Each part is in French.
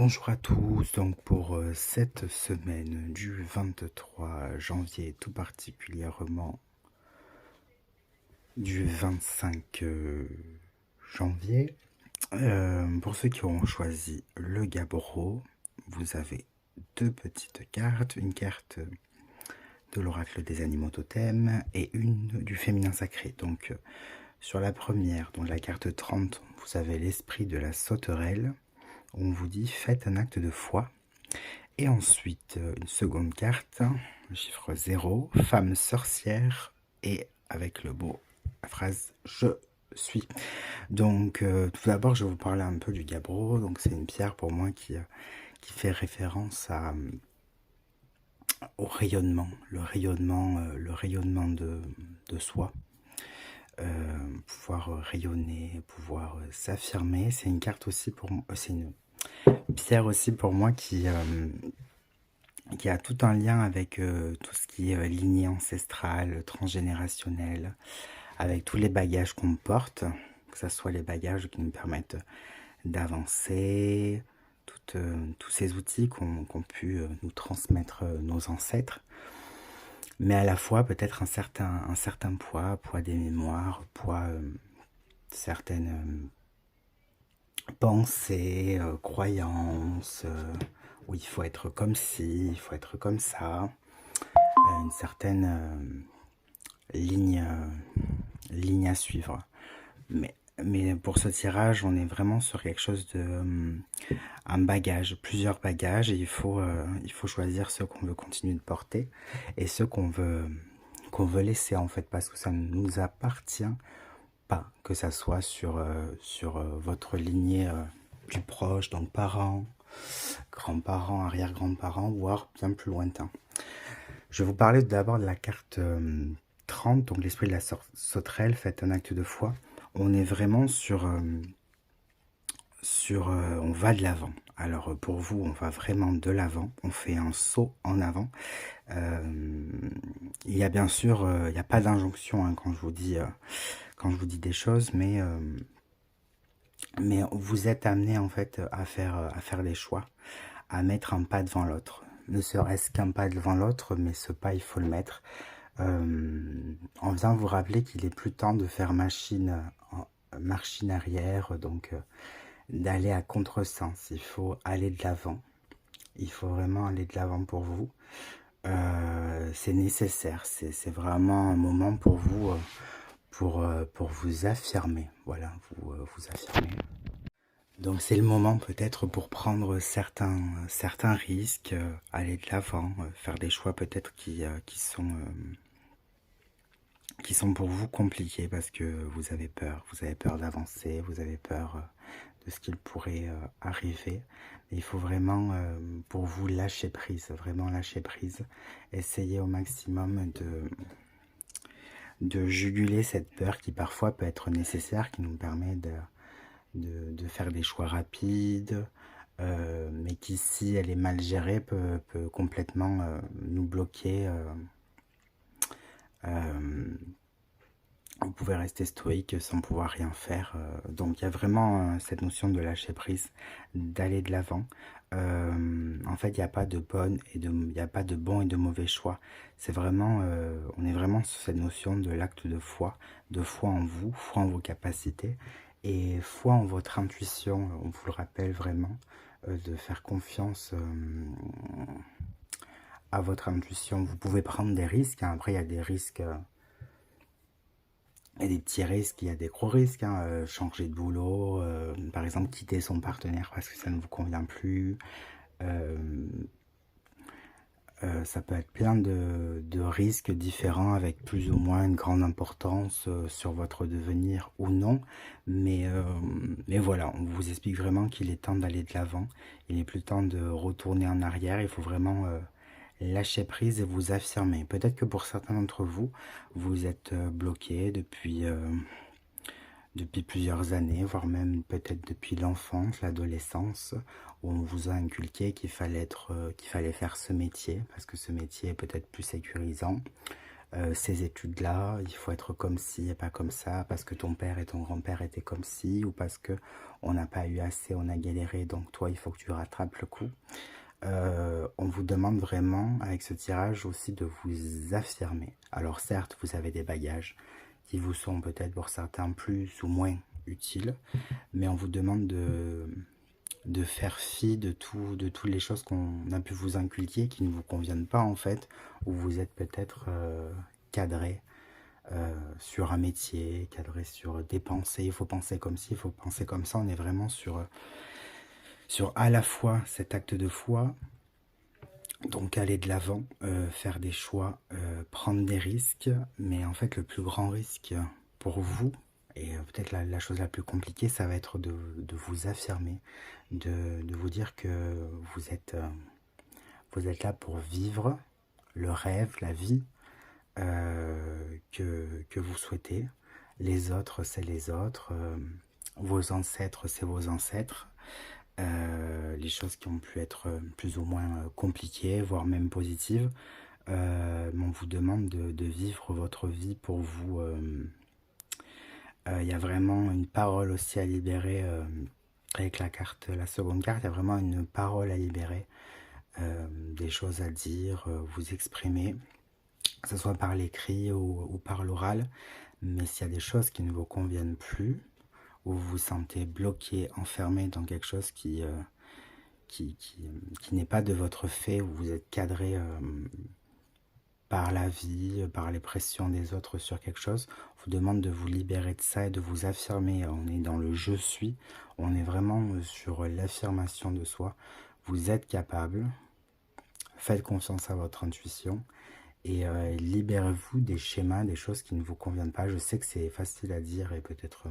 Bonjour à tous, donc pour cette semaine du 23 janvier, tout particulièrement du 25 janvier, pour ceux qui auront choisi le Gabbro, vous avez deux petites cartes, une carte de l'oracle des animaux totems et une du féminin sacré. Donc sur la première, donc la carte 30, vous avez l'esprit de la sauterelle. On vous dit faites un acte de foi. Et ensuite, une seconde carte, le chiffre 0, femme sorcière, et avec le mot, la phrase je suis. Donc, tout d'abord, je vais vous parler un peu du gabbro. Donc, c'est une pierre pour moi qui fait référence au rayonnement, le rayonnement de soi. Pouvoir rayonner, pouvoir s'affirmer. C'est une carte aussi pour moi, c'est une pierre aussi pour moi qui a tout un lien avec tout ce qui est lignée ancestrale, transgénérationnelle, avec tous les bagages qu'on porte, que ce soit les bagages qui nous permettent d'avancer, tous ces outils qu'ont pu nous transmettre nos ancêtres, mais à la fois peut-être un certain poids des mémoires, poids certaines pensées, croyances, où il faut être comme ci, il faut être comme ça, une certaine ligne à suivre. Mais pour ce tirage, on est vraiment sur quelque chose de un bagage, plusieurs bagages, et il faut choisir ceux qu'on veut continuer de porter et ceux qu'on veut laisser en fait, parce que ça ne nous appartient pas, que ça soit sur votre lignée plus proche, donc parents, grands-parents, arrière-grands-parents, voire bien plus lointain. Je vais vous parler d'abord de la carte 30, donc l'esprit de la sauterelle, faites un acte de foi. On est vraiment sur on va de l'avant. Alors pour vous, on va vraiment de l'avant, on fait un saut en avant. Il y a bien sûr, il n'y a pas d'injonction hein, quand je vous dis des choses, mais vous êtes amené en fait à faire des choix, à mettre un pas devant l'autre. Ne serait-ce qu'un pas devant l'autre, mais ce pas, il faut le mettre. En vient vous rappeler qu'il est plus temps de faire machine arrière, donc d'aller à contresens. Il faut aller de l'avant. Il faut vraiment aller de l'avant pour vous. C'est nécessaire. C'est vraiment un moment pour vous, pour vous affirmer. Voilà, vous affirmer. Donc c'est le moment peut-être pour prendre certains risques, aller de l'avant, faire des choix peut-être qui sont pour vous compliqués parce que vous avez peur d'avancer, vous avez peur de ce qu'il pourrait arriver. Il faut vraiment pour vous lâcher prise, vraiment lâcher prise, essayer au maximum de juguler cette peur qui parfois peut être nécessaire, qui nous permet de faire des choix rapides, mais qui, si elle est mal gérée, peut complètement nous bloquer. Vous pouvez rester stoïque sans pouvoir rien faire. Donc il y a vraiment cette notion de lâcher prise, d'aller de l'avant. En fait, il n'y a pas de bon et de mauvais choix. C'est vraiment, on est vraiment sur cette notion de l'acte de foi en vous, foi en vos capacités et foi en votre intuition. On vous le rappelle vraiment, de faire confiance à votre intuition. Vous pouvez prendre des risques. Hein. Après, il y a des risques. Il y a des petits risques, il y a des gros risques, hein, changer de boulot, par exemple quitter son partenaire parce que ça ne vous convient plus. Ça peut être plein de risques différents avec plus ou moins une grande importance sur votre devenir ou non. Mais voilà, on vous explique vraiment qu'il est temps d'aller de l'avant. Il n'est plus temps de retourner en arrière, il faut vraiment lâcher prise et vous affirmer. Peut-être que pour certains d'entre vous, vous êtes bloqué depuis plusieurs années, voire même peut-être depuis l'enfance, l'adolescence, où on vous a inculqué qu'il fallait faire ce métier, parce que ce métier est peut-être plus sécurisant, ces études-là, il faut être comme ci et pas comme ça, parce que ton père et ton grand-père étaient comme ci, ou parce que on n'a pas eu assez, on a galéré, donc toi, il faut que tu rattrapes le coup. On vous demande vraiment, avec ce tirage aussi, de vous affirmer. Alors certes, vous avez des bagages qui vous sont peut-être pour certains plus ou moins utiles, mais on vous demande de faire fi de toutes les choses qu'on a pu vous inculquer qui ne vous conviennent pas en fait, ou vous êtes peut-être cadré sur un métier, cadré sur des pensées, il faut penser comme ci, il faut penser comme ça. On est vraiment sur à la fois cet acte de foi, donc aller de l'avant, faire des choix, prendre des risques, mais en fait le plus grand risque pour vous, et peut-être la chose la plus compliquée, ça va être de vous affirmer, de vous dire que vous êtes là pour vivre le rêve, la vie que vous souhaitez. Les autres, c'est les autres. Vos ancêtres, c'est vos ancêtres. Les choses qui ont pu être plus ou moins compliquées, voire même positives. On vous demande de vivre votre vie pour vous. Il y a vraiment une parole aussi à libérer avec la seconde carte. Il y a vraiment une parole à libérer, des choses à dire, vous exprimer, que ce soit par l'écrit ou par l'oral. Mais s'il y a des choses qui ne vous conviennent plus, ou vous vous sentez bloqué, enfermé dans quelque chose qui n'est pas de votre fait, où vous êtes cadré par la vie, par les pressions des autres sur quelque chose, on vous demande de vous libérer de ça et de vous affirmer. On est dans le je suis, on est vraiment sur l'affirmation de soi. Vous êtes capable, faites confiance à votre intuition et libérez-vous des schémas, des choses qui ne vous conviennent pas. Je sais que c'est facile à dire et peut-être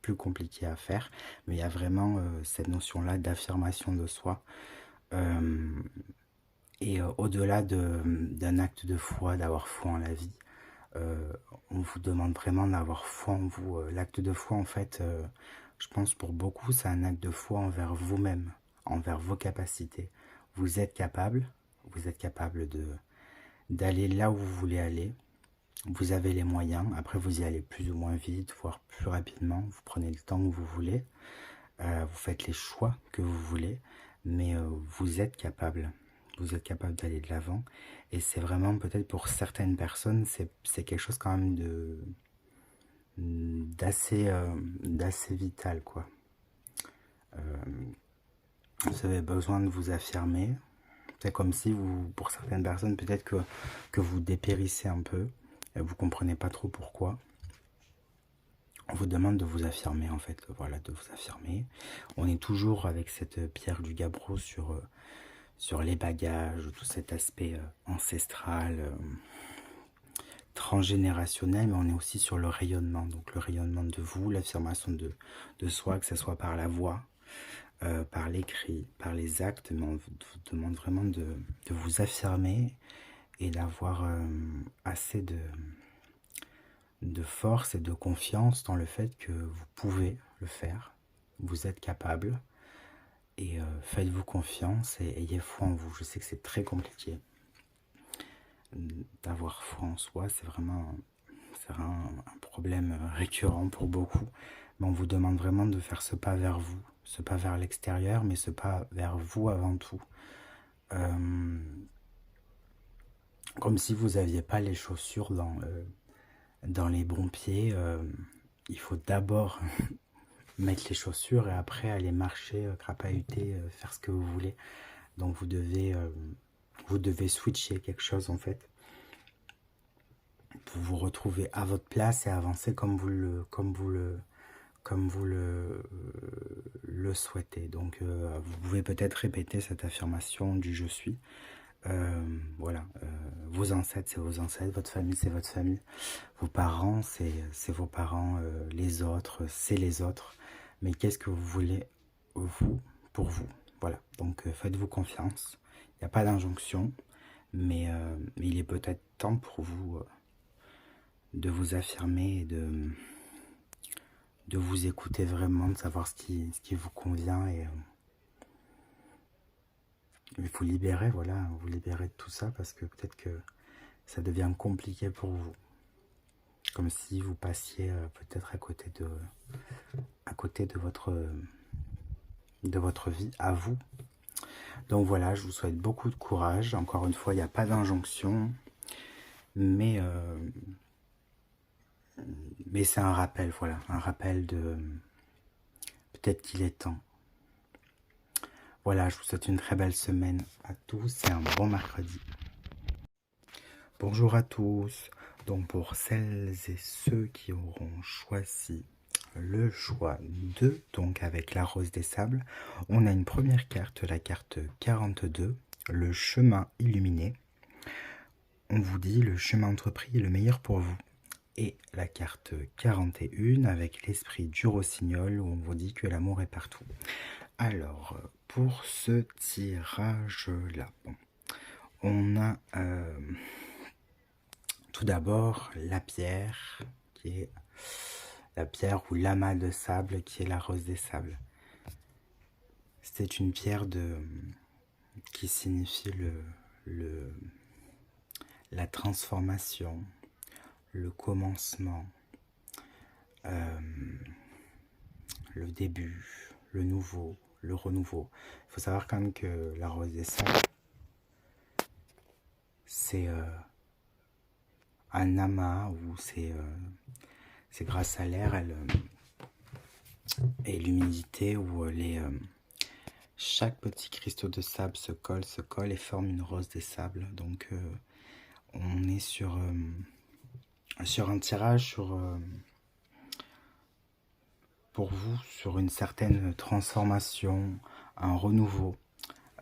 plus compliqué à faire, mais il y a vraiment cette notion-là d'affirmation de soi. Et au-delà d'un acte de foi, d'avoir foi en la vie, on vous demande vraiment d'avoir foi en vous. L'acte de foi, en fait, je pense pour beaucoup, c'est un acte de foi envers vous-même, envers vos capacités. Vous êtes capable d'aller là où vous voulez aller. Vous avez les moyens. Après, vous y allez plus ou moins vite, voire plus rapidement. Vous prenez le temps que vous voulez. Vous faites les choix que vous voulez. Mais vous êtes capable. Vous êtes capable d'aller de l'avant. Et c'est vraiment, peut-être pour certaines personnes, c'est quelque chose quand même d'assez vital, quoi. Vous avez besoin de vous affirmer. C'est comme si vous, pour certaines personnes, peut-être que vous dépérissez un peu. Vous comprenez pas trop pourquoi. On vous demande de vous affirmer, en fait. Voilà, de vous affirmer. On est toujours avec cette pierre du gabbro sur les bagages, tout cet aspect ancestral, transgénérationnel, mais on est aussi sur le rayonnement. Donc le rayonnement de vous, l'affirmation de soi, que ce soit par la voix, par l'écrit, par les actes, mais on vous demande vraiment de vous affirmer et d'avoir assez de force et de confiance dans le fait que vous pouvez le faire, vous êtes capable, et faites-vous confiance et ayez foi en vous. Je sais que c'est très compliqué d'avoir foi en soi, c'est vraiment un problème récurrent pour beaucoup, mais on vous demande vraiment de faire ce pas vers vous, ce pas vers l'extérieur, mais ce pas vers vous avant tout. Comme si vous n'aviez pas les chaussures dans les bons pieds. Il faut d'abord mettre les chaussures et après aller marcher, crapahuter, faire ce que vous voulez. Donc vous devez switcher quelque chose en fait, pour vous retrouver à votre place et avancer comme vous le souhaitez. Donc vous pouvez peut-être répéter cette affirmation du je suis. Voilà, vos ancêtres c'est vos ancêtres, votre famille c'est votre famille, vos parents c'est vos parents, les autres c'est les autres, mais qu'est-ce que vous voulez vous pour vous? Voilà, donc faites-vous confiance, il n'y a pas d'injonction, mais il est peut-être temps pour vous de vous affirmer et de vous écouter vraiment, de savoir ce qui vous convient et vous libérer, voilà, vous libérer de tout ça, parce que peut-être que ça devient compliqué pour vous. Comme si vous passiez peut-être à côté de votre vie, à vous. Donc voilà, je vous souhaite beaucoup de courage. Encore une fois, il n'y a pas d'injonction, mais c'est un rappel, voilà, un rappel de peut-être qu'il est temps. Voilà, je vous souhaite une très belle semaine à tous et un bon mercredi. Bonjour à tous. Donc pour celles et ceux qui auront choisi le choix 2, donc avec la rose des sables, on a une première carte, la carte 42, le chemin illuminé. On vous dit le chemin entrepris est le meilleur pour vous. Et la carte 41 avec l'esprit du rossignol où on vous dit que l'amour est partout. Alors, pour ce tirage-là, bon, on a tout d'abord la pierre, qui est la pierre ou l'amas de sable, qui est la rose des sables. C'est une pierre qui signifie la transformation, le commencement, le début, le nouveau, le renouveau. Il faut savoir quand même que la rose des sables, c'est un amas où c'est grâce à l'air et l'humidité où chaque petit cristaux de sable se colle et forme une rose des sables. Donc on est sur un tirage pour vous sur une certaine transformation, un renouveau.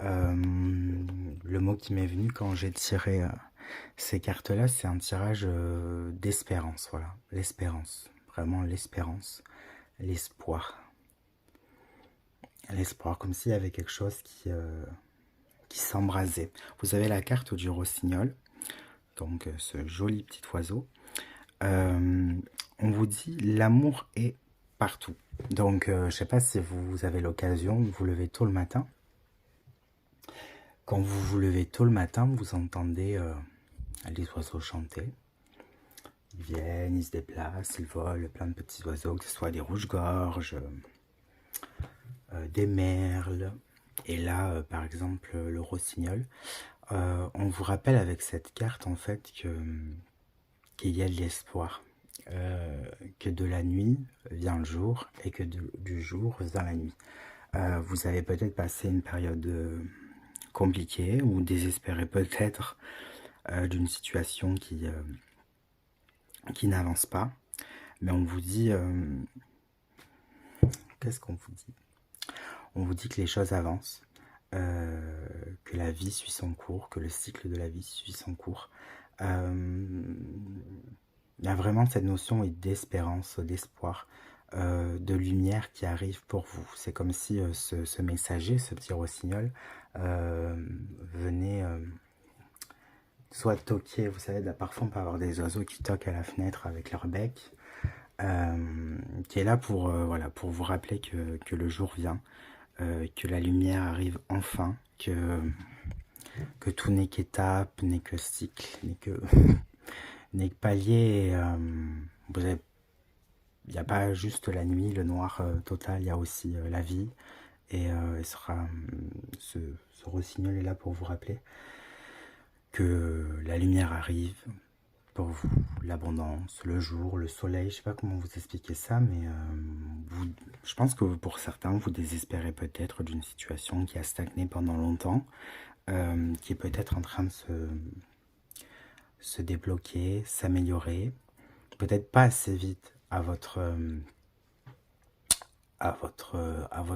Le mot qui m'est venu quand j'ai tiré ces cartes-là, c'est un tirage d'espérance, voilà, l'espérance, vraiment l'espérance, l'espoir. L'espoir, comme s'il y avait quelque chose qui s'embrasait. Vous avez la carte du rossignol, donc ce joli petit oiseau. On vous dit l'amour est partout. Donc je ne sais pas si vous avez l'occasion de vous lever tôt le matin. Quand vous vous levez tôt le matin, vous entendez les oiseaux chanter. Ils viennent, ils se déplacent, ils volent, plein de petits oiseaux, que ce soit des rouges-gorges, des merles, et là, par exemple, le rossignol. On vous rappelle avec cette carte, en fait, qu'il y a de l'espoir, que de la nuit vient le jour, et que du jour vient la nuit. Vous avez peut-être passé une période compliquée, ou désespérée peut-être, d'une situation qui n'avance pas, mais on vous dit, qu'est-ce qu'on vous dit? On vous dit que les choses avancent, que la vie suit son cours, que le cycle de la vie suit son cours. Il y a vraiment cette notion d'espérance, d'espoir, de lumière qui arrive pour vous. C'est comme si ce messager, ce petit rossignol, venait soit toquer, vous savez, parfois on peut avoir des oiseaux qui toquent à la fenêtre avec leur bec, qui est là pour, voilà, pour vous rappeler que le jour vient, que la lumière arrive enfin, que tout n'est qu'étape, n'est que cycle, n'est que palier. Il n'y a pas juste la nuit, le noir total, il y a aussi la vie. Et ce rossignol est là pour vous rappeler que la lumière arrive pour vous, l'abondance, le jour, le soleil. Je sais pas comment vous expliquer ça, mais je pense que pour certains, vous désespérez peut-être d'une situation qui a stagné pendant longtemps, qui est peut-être en train de se débloquer, s'améliorer, peut-être pas assez vite à votre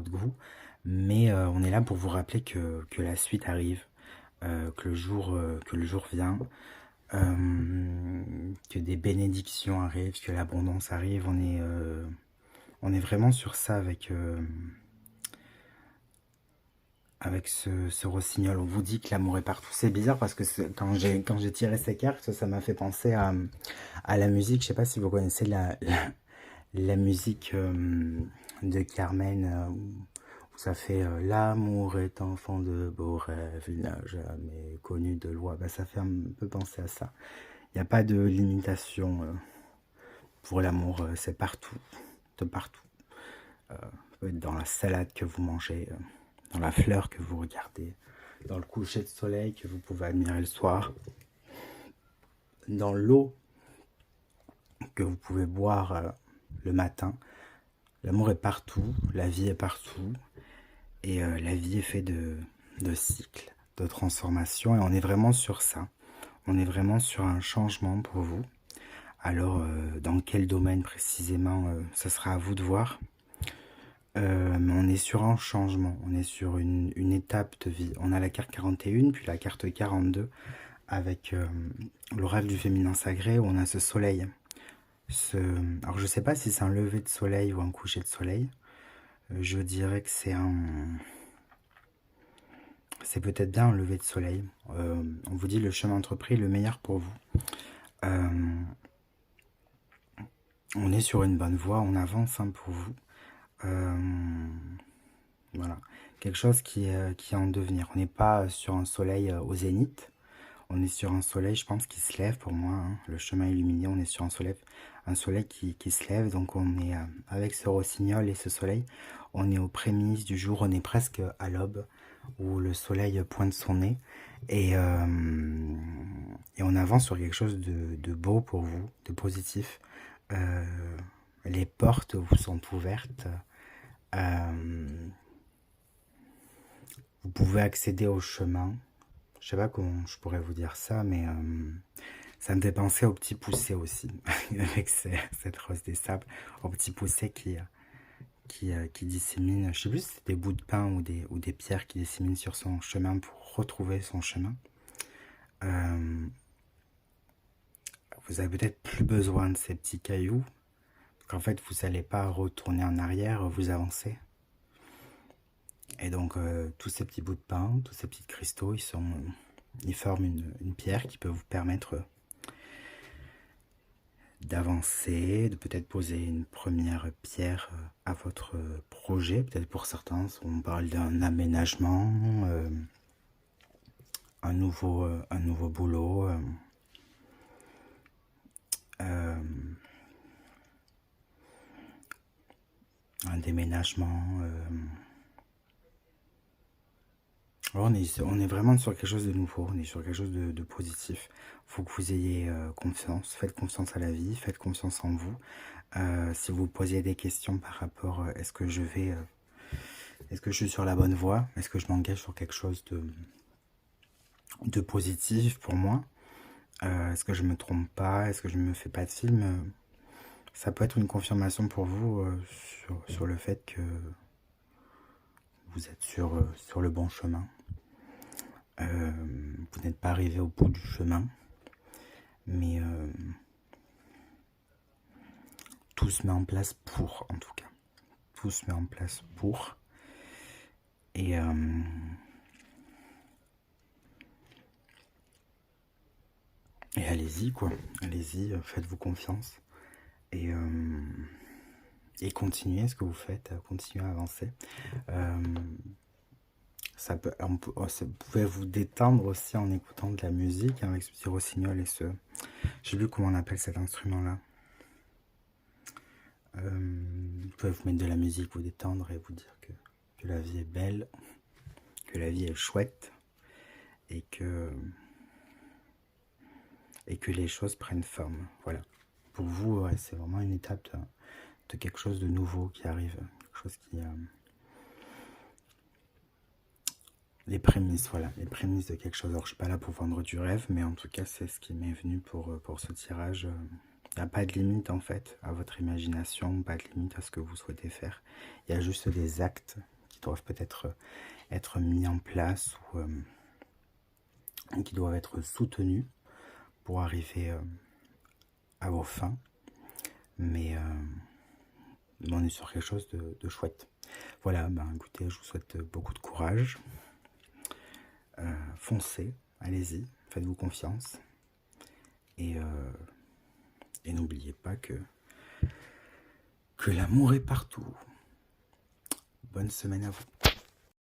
goût, mais on est là pour vous rappeler que la suite arrive, que le jour vient, que des bénédictions arrivent, que l'abondance arrive. On est vraiment sur ça avec ce rossignol. On vous dit que l'amour est partout. C'est bizarre parce que quand j'ai tiré ces cartes, ça m'a fait penser à la musique. Je sais pas si vous connaissez la musique de Carmen, où Ça fait l'amour est enfant de beaux rêves, il n'a jamais connu de loi. Bah, ça fait un peu penser à ça. Il n'y a pas de limitation pour l'amour, c'est partout, de partout. Ça peut être dans la salade que vous mangez, dans la fleur que vous regardez, dans le coucher de soleil que vous pouvez admirer le soir, dans l'eau que vous pouvez boire le matin. L'amour est partout, la vie est partout, et la vie est faite de cycles, de transformations, et on est vraiment sur ça. On est vraiment sur un changement pour vous. Alors, dans quel domaine précisément, ce sera à vous de voir. Mais on est sur un changement, on est sur une étape de vie. On a la carte 41, puis la carte 42, avec l'oracle du féminin sacré, où on a ce soleil. Alors je ne sais pas si c'est un lever de soleil ou un coucher de soleil. Je dirais que c'est peut-être bien un lever de soleil. On vous dit le chemin entrepris, le meilleur pour vous. On est sur une bonne voie, on avance pour vous. Voilà, quelque chose qui est en devenir. On n'est pas sur un soleil au zénith. On est sur un soleil, je pense, qui se lève pour moi. Hein. Le chemin illuminé, on est sur un soleil qui se lève. Donc on est avec ce rossignol et ce soleil, on est aux prémices du jour. On est presque à l'aube où le soleil pointe son nez. Et on avance sur quelque chose de beau pour vous, de positif. Les portes vous sont ouvertes. Vous pouvez accéder au chemin. Je sais pas comment je pourrais vous dire ça, mais ça me fait penser au petit poucet aussi, avec cette rose des sables, au petit poucet qui dissémine, je sais plus si c'est des bouts de pain ou des pierres qui disséminent sur son chemin pour retrouver son chemin. Vous avez peut-être plus besoin de ces petits cailloux, parce qu'en fait vous n'allez pas retourner en arrière, vous avancez. Et donc tous ces petits bouts de pain, tous ces petits cristaux, ils forment une pierre qui peut vous permettre d'avancer, de peut-être poser une première pierre à votre projet. Peut-être pour certains, on parle d'un aménagement, un nouveau boulot, un déménagement. On est vraiment sur quelque chose de nouveau, on est sur quelque chose de positif. Il faut que vous ayez confiance, faites confiance à la vie, faites confiance en vous. Si vous posez des questions par rapport, est-ce que je suis sur la bonne voie? Est-ce que je m'engage sur quelque chose de positif pour moi? Est-ce que je me trompe pas? Est-ce que je me fais pas de film? Ça peut être une confirmation pour vous sur le fait que vous êtes sur le bon chemin. Vous n'êtes pas arrivé au bout du chemin, mais tout se met en place pour, en tout cas. Tout se met en place pour. Et allez-y, quoi. Allez-y, faites-vous confiance. Et continuez ce que vous faites, continuez à avancer. Vous pouvez vous détendre aussi en écoutant de la musique avec ce petit rossignol et je sais plus comment on appelle cet instrument-là. Vous pouvez vous mettre de la musique, vous détendre et vous dire que la vie est belle, que la vie est chouette et que les choses prennent forme. Voilà. Pour vous, ouais, c'est vraiment une étape de quelque chose de nouveau qui arrive, quelque chose qui les prémices, voilà, les prémices de quelque chose. Alors je suis pas là pour vendre du rêve, mais en tout cas c'est ce qui m'est venu pour ce tirage. Il n'y a pas de limite en fait à votre imagination, pas de limite à ce que vous souhaitez faire. Il y a juste des actes qui doivent peut-être être mis en place ou qui doivent être soutenus pour arriver à vos fins. Mais on est sur quelque chose de chouette. Voilà, ben écoutez, je vous souhaite beaucoup de courage. Foncez, allez-y, faites-vous confiance. Et n'oubliez pas que l'amour est partout. Bonne semaine à vous.